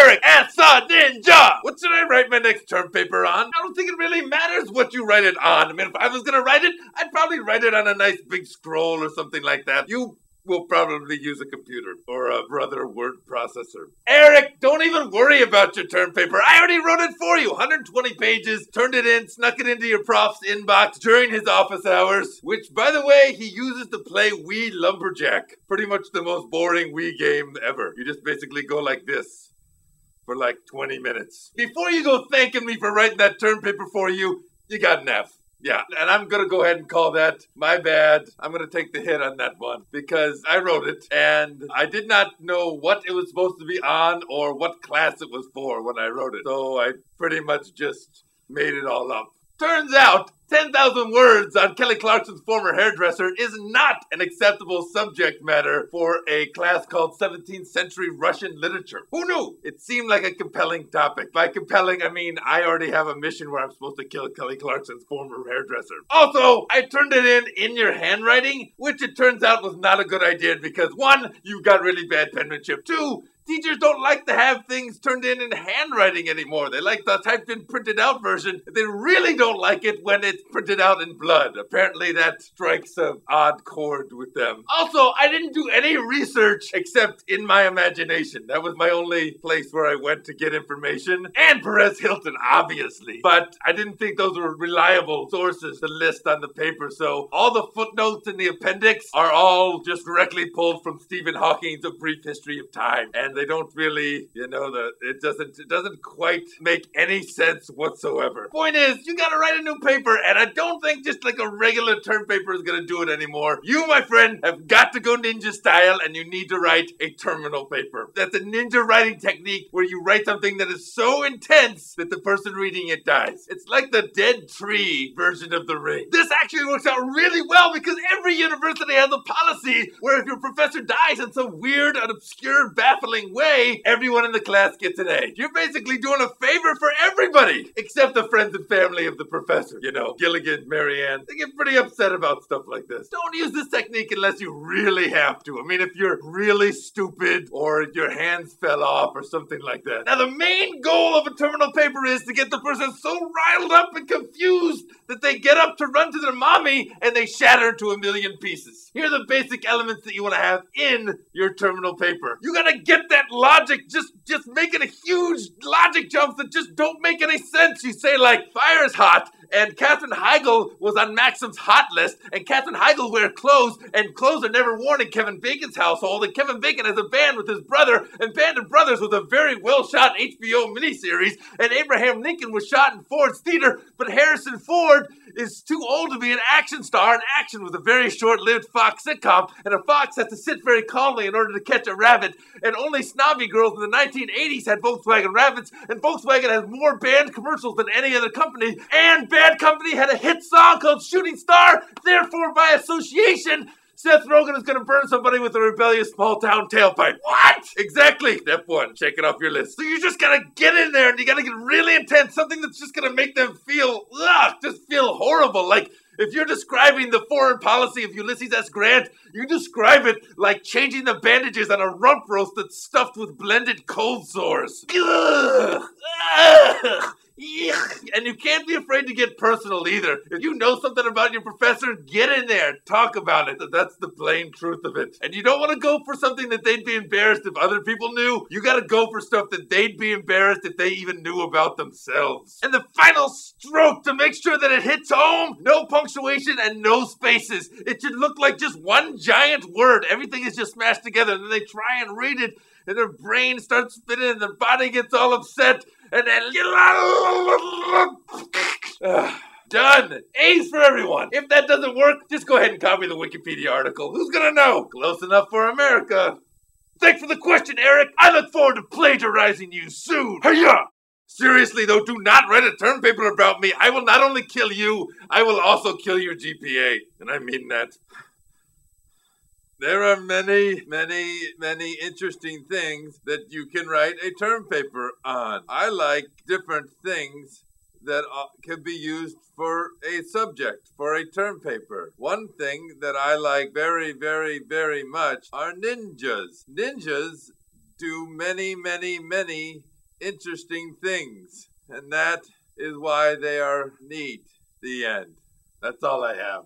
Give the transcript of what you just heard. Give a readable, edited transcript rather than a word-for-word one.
Eric Asa Ninja! What should I write my next term paper on? I don't think it really matters what you write it on. I mean, if I was gonna write it, I'd probably write it on a nice big scroll or something like that. You will probably use a computer or a brother word processor. Eric, don't even worry about your term paper. I already wrote it for you. 120 pages, turned it in, snuck it into your prof's inbox during his office hours, which, by the way, he uses to play Wii Lumberjack. Pretty much the most boring Wii game ever. You just basically go like this for like 20 minutes. Before you go thanking me for writing that term paper for you, you got an F. Yeah, and I'm going to go ahead and call that my bad. I'm going to take the hit on that one because I wrote it and I did not know what it was supposed to be on or what class it was for when I wrote it. So I pretty much just made it all up. Turns out 10,000 words on Kelly Clarkson's former hairdresser is not an acceptable subject matter for a class called 17th century Russian literature. Who knew? It seemed like a compelling topic. By compelling, I mean I already have a mission where I'm supposed to kill Kelly Clarkson's former hairdresser. Also, I turned it in your handwriting, which it turns out was not a good idea because 1, you got really bad penmanship. 2, teachers don't like to have things turned in handwriting anymore. They like the typed in printed out version. They really don't like it when it's printed out in blood. Apparently that strikes an odd chord with them. Also, I didn't do any research except in my imagination. That was my only place where I went to get information. And Perez Hilton, obviously. But I didn't think those were reliable sources to list on the paper. So all the footnotes in the appendix are all just directly pulled from Stephen Hawking's A Brief History of Time. And they don't really, it doesn't quite make any sense whatsoever. Point is, you gotta write a new paper, and I don't think just like a regular term paper is gonna do it anymore. You, my friend, have got to go ninja style, and you need to write a terminal paper. That's a ninja writing technique where you write something that is so intense that the person reading it dies. It's like the Dead Tree version of The Ring. This actually works out really well because every university has a policy where if your professor dies in some weird and obscure, baffling way, everyone in the class gets an A. You're basically doing a favor for everybody, except the friends and family of the professor. You know, Gilligan, Marianne, they get pretty upset about stuff like this. Don't use this technique unless you really have to. I mean, if you're really stupid or your hands fell off or something like that. Now, the main goal of a terminal paper is to get the person so riled up and confused that they get up to run to their mommy and they shatter into a million pieces. Here are the basic elements that you want to have in your terminal paper. You gotta get that logic, just making a huge logic jumps that just don't make any sense. You say like, fire is hot, and Katherine Heigl was on Maxim's hot list, and Katherine Heigl wear clothes, and clothes are never worn in Kevin Bacon's household, and Kevin Bacon has a band with his brother, and Band of Brothers was a very well-shot HBO miniseries, and Abraham Lincoln was shot in Ford's theater, but Harrison Ford is too old to be an action star, and Action was a very short-lived Fox sitcom, and a fox has to sit very calmly in order to catch a rabbit, and only snobby girls in the 1980s had Volkswagen Rabbits, and Volkswagen has more banned commercials than any other company, and Bad Company had a hit song called Shooting Star, therefore by association, Seth Rogen is going to burn somebody with a rebellious small-town tailpipe. What? Exactly. Step 1, check it off your list. So you just got to get in there and you got to get really intense, something that's just going to make them feel, just feel horrible. Like, if you're describing the foreign policy of Ulysses S. Grant, you describe it like changing the bandages on a rump roast that's stuffed with blended cold sores. Ugh. Ugh. And you can't be afraid to get personal either. If you know something about your professor, get in there, talk about it. That's the plain truth of it. And you don't want to go for something that they'd be embarrassed if other people knew. You got to go for stuff that they'd be embarrassed if they even knew about themselves. And the final stroke to make sure that it hits home, no punctuation and no spaces. It should look like just one giant word. Everything is just smashed together, and then they try and read it, and their brain starts spinning, and their body gets all upset, and then done. A's for everyone. If that doesn't work, just go ahead and copy the Wikipedia article. Who's gonna know? Close enough for America. Thanks for the question, Eric. I look forward to plagiarizing you soon. Hiya! Seriously, though, do not write a term paper about me. I will not only kill you, I will also kill your GPA. And I mean that. There are many, many, many interesting things that you can write a term paper on. I like different things that can be used for a subject, for a term paper. One thing that I like very, very, very much are ninjas. Ninjas do many, many, many interesting things. And that is why they are neat. The end. That's all I have.